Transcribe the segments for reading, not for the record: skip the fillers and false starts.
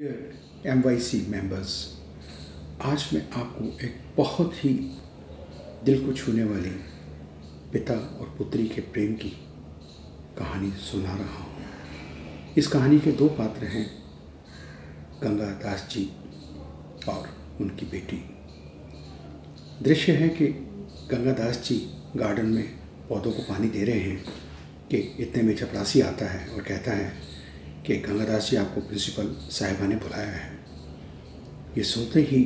MYC members, आज मैं आपको एक बहुत ही दिल को छूने वाली पिता और पुत्री के प्रेम की कहानी सुना रहा हूँ। इस कहानी के दो पात्र हैं, गंगा दास जी और उनकी बेटी। दृश्य है कि गंगा दास जी गार्डन में पौधों को पानी दे रहे हैं कि इतने में चपरासी आता है और कहता है कि गंगा दास जी, आपको प्रिंसिपल साहिबा ने बुलाया है। ये सुनते ही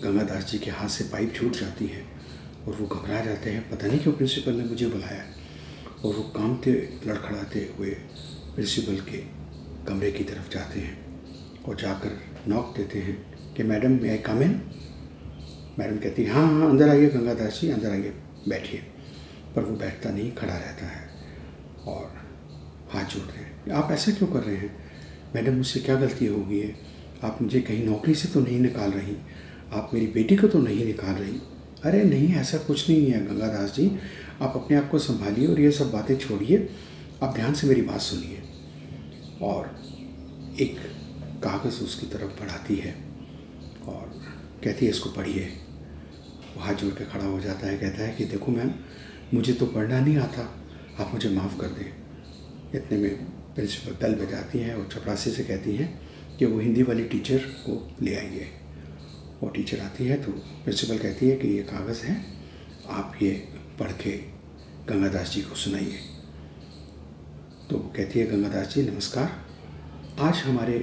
गंगा दास जी के हाथ से पाइप छूट जाती है और वो घबरा जाते हैं, पता नहीं क्यों प्रिंसिपल ने मुझे बुलाया। और वो कांपते लड़खड़ाते हुए प्रिंसिपल के कमरे की तरफ जाते हैं और जाकर नॉक देते हैं कि मैडम, मैं कम इन। मैडम कहती है, हाँ हाँ अंदर आइए गंगा दास जी, अंदर आइए, बैठिए। पर वो बैठता नहीं, खड़ा रहता है और हाथ जोड़ते हैं। आप ऐसा क्यों कर रहे हैं? मैडम, मुझसे क्या गलती हो गई है? आप मुझे कहीं नौकरी से तो नहीं निकाल रही, आप मेरी बेटी को तो नहीं निकाल रही? अरे नहीं, ऐसा कुछ नहीं है गंगा दास जी, आप अपने आप को संभालिए और ये सब बातें छोड़िए, आप ध्यान से मेरी बात सुनिए। और एक कागज़ उसकी तरफ बढ़ाती है और कहती है, इसको पढ़िए। वो हाथ जोड़ के खड़ा हो जाता है, कहता है कि देखो मैम, मुझे तो पढ़ना नहीं आता, आप मुझे माफ़ कर दें। इतने में प्रिंसिपल बेल बजाती हैं और चपरासी से कहती हैं कि वो हिंदी वाली टीचर को ले आइए। वो टीचर आती है तो प्रिंसिपल कहती है कि ये कागज़ है, आप ये पढ़ के गंगा दास जी को सुनाइए। तो वो कहती है, गंगा दास जी नमस्कार, आज हमारे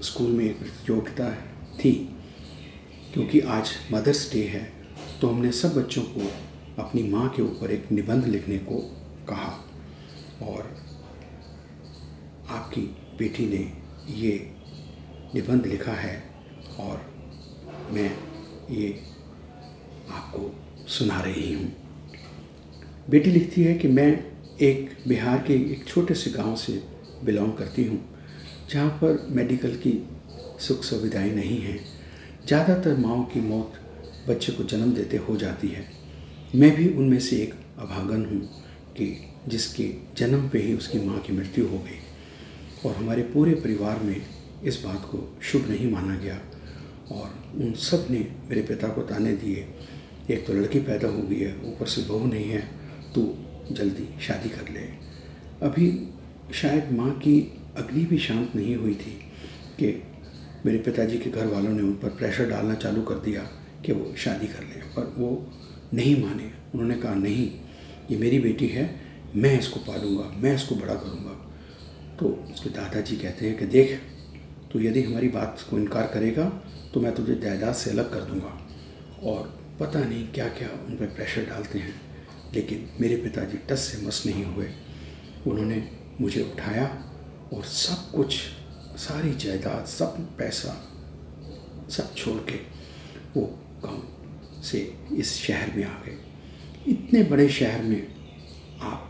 स्कूल में एक प्रतियोगिता थी। क्योंकि आज मदर्स डे है तो हमने सब बच्चों को अपनी माँ के ऊपर एक निबंध लिखने को कहा और आपकी बेटी ने ये निबंध लिखा है और मैं ये आपको सुना रही हूँ। बेटी लिखती है कि मैं एक बिहार के एक छोटे से गांव से बिलोंग करती हूँ, जहाँ पर मेडिकल की सुख सुविधाएं नहीं हैं। ज़्यादातर माँओं की मौत बच्चे को जन्म देते हो जाती है। मैं भी उनमें से एक अभागन हूँ कि जिसके जन्म पे ही उसकी माँ की मृत्यु हो गई। और हमारे पूरे परिवार में इस बात को शुभ नहीं माना गया और उन सब ने मेरे पिता को ताने दिए, एक तो लड़की पैदा हो गई है, ऊपर से बहू नहीं है, तो जल्दी शादी कर ले। अभी शायद माँ की अग्नि भी शांत नहीं हुई थी कि मेरे पिताजी के घर वालों ने उन पर प्रेशर डालना चालू कर दिया कि वो शादी कर लें, पर वो नहीं माने। उन्होंने कहा, नहीं, ये मेरी बेटी है, मैं इसको पालूंगा, मैं इसको बड़ा करूंगा। तो उसके दादाजी कहते हैं कि देख, तू यदि हमारी बात को इनकार करेगा तो मैं तुझे जायदाद से अलग कर दूंगा। और पता नहीं क्या क्या उन पर प्रेशर डालते हैं, लेकिन मेरे पिताजी टस से मस नहीं हुए। उन्होंने मुझे उठाया और सब कुछ, सारी जायदाद, सब पैसा, सब छोड़ के वो गाँव से इस शहर में आ गए। इतने बड़े शहर में आप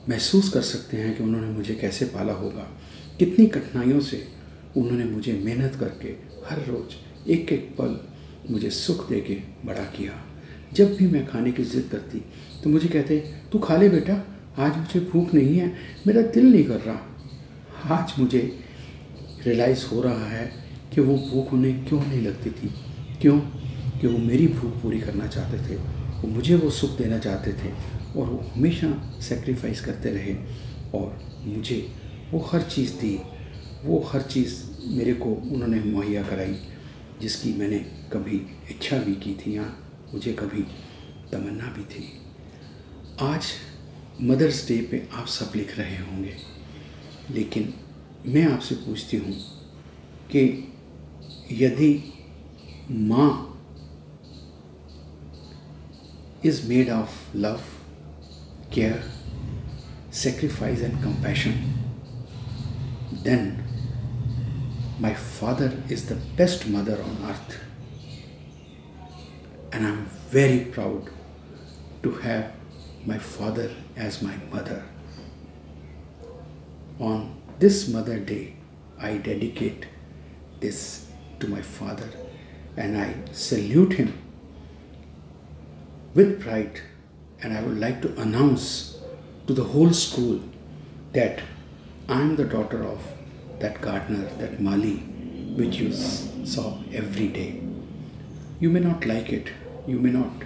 महसूस कर सकते हैं कि उन्होंने मुझे कैसे पाला होगा, कितनी कठिनाइयों से उन्होंने मुझे मेहनत करके हर रोज़ एक एक पल मुझे सुख दे के बड़ा किया। जब भी मैं खाने की ज़िद करती तो मुझे कहते, तू खा ले बेटा, आज मुझे भूख नहीं है, मेरा दिल नहीं कर रहा। आज मुझे रियलाइज़ हो रहा है कि वो भूख उन्हें क्यों नहीं लगती थी। क्यों? कि वो मेरी भूख पूरी करना चाहते थे, वो मुझे वो सुख देना चाहते थे और वो हमेशा सेक्रीफाइस करते रहे और मुझे वो हर चीज़ दी, वो हर चीज़ मेरे को उन्होंने मुहैया कराई जिसकी मैंने कभी इच्छा भी की थी या मुझे कभी तमन्ना भी थी। आज मदर्स डे पे आप सब लिख रहे होंगे, लेकिन मैं आपसे पूछती हूँ कि यदि माँ is made of love, care, sacrifice and compassion, then my father is the best mother on earth, and I'm very proud to have my father as my mother. On this Mother Day, I dedicate this to my father and I salute him with pride, and I would like to announce to the whole school that I am the daughter of that gardener, that Mali, which you saw every day. You may not like it, you may not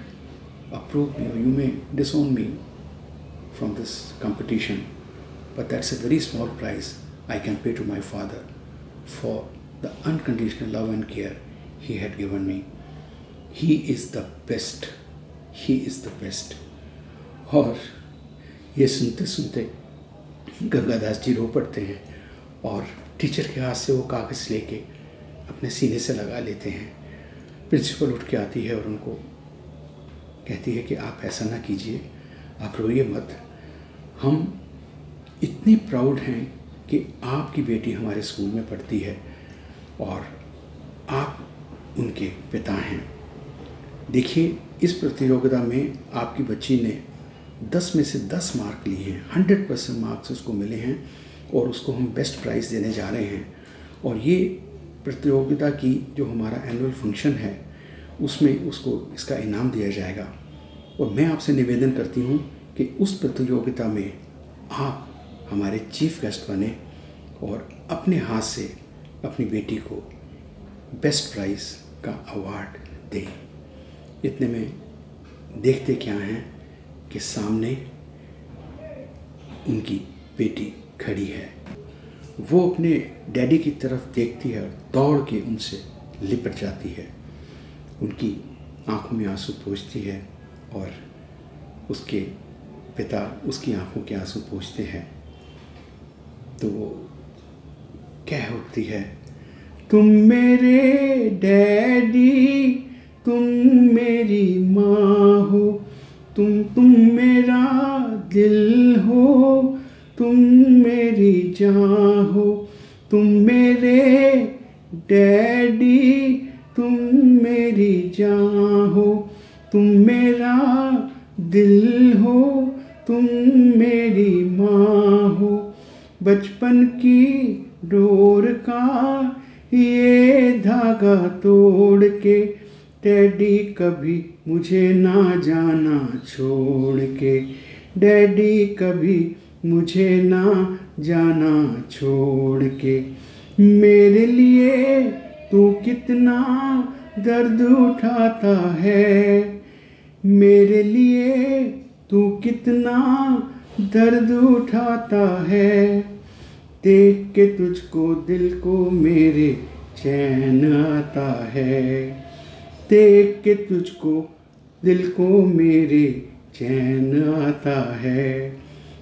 approve me, or you may disown me from this competition, but that's a very small price I can pay to my father for the unconditional love and care he had given me. He is the best, he is the best. और ये सुनते सुनते गंगादास जी रो पड़ते हैं और teacher के हाथ से वो कागज़ लेके अपने सीने से लगा लेते हैं। प्रिंसिपल उठ के आती है और उनको कहती है कि आप ऐसा ना कीजिए, आप रोइए मत, हम इतनी प्राउड हैं कि आपकी बेटी हमारे स्कूल में पढ़ती है और आप उनके पिता हैं। देखिए, इस प्रतियोगिता में आपकी बच्ची ने 10 में से 10 मार्क लिए हैं, 100% मार्क्स उसको मिले हैं और उसको हम बेस्ट प्राइज़ देने जा रहे हैं। और ये प्रतियोगिता की जो हमारा एनुअल फंक्शन है उसमें उसको इसका इनाम दिया जाएगा। और मैं आपसे निवेदन करती हूँ कि उस प्रतियोगिता में आप हमारे चीफ गेस्ट बने और अपने हाथ से अपनी बेटी को बेस्ट प्राइज़ का अवार्ड दें। इतने में देखते क्या हैं कि सामने उनकी बेटी खड़ी है। वो अपने डैडी की तरफ देखती है और दौड़ के उनसे लिपट जाती है, उनकी आंखों में आंसू पोंछती है और उसके पिता उसकी आंखों के आंसू पोंछते हैं। तो वो कह उठती है, तुम मेरे डैडी, तुम मेरी माँ हो, तुम मेरा दिल हो, तुम मेरी जान हो, तुम मेरे डैडी, तुम मेरी जान हो, तुम मेरा दिल हो, तुम मेरी माँ हो। बचपन की डोर का ये धागा तोड़ के डैडी कभी मुझे ना जाना छोड़ के, डैडी कभी मुझे ना जाना छोड़ के। मेरे लिए तू कितना दर्द उठाता है, मेरे लिए तू कितना दर्द उठाता है। देख के तुझको दिल को मेरे चैन आता है, देख के तुझको दिल को मेरे चैन आता है।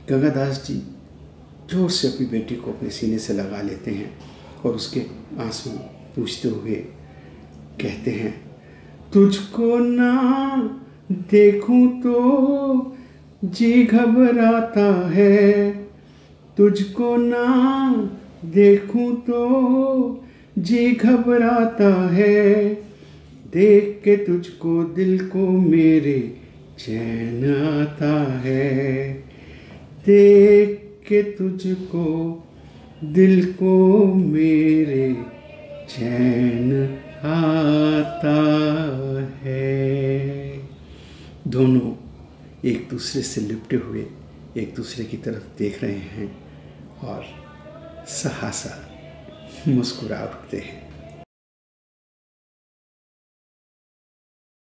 गंगादास जी जोर से अपनी बेटी को अपने सीने से लगा लेते हैं और उसके आंसू पूछते हुए कहते हैं, तुझको ना देखूं तो जी घबराता है, तुझको ना देखूं तो जी घबराता है। देख के तुझको दिल को मेरे चैन आता है, देख के तुझको दिल को मेरे चैन आता है। दोनों एक दूसरे से लिपटे हुए एक दूसरे की तरफ देख रहे हैं और सहसा मुस्कुरा उठते हैं।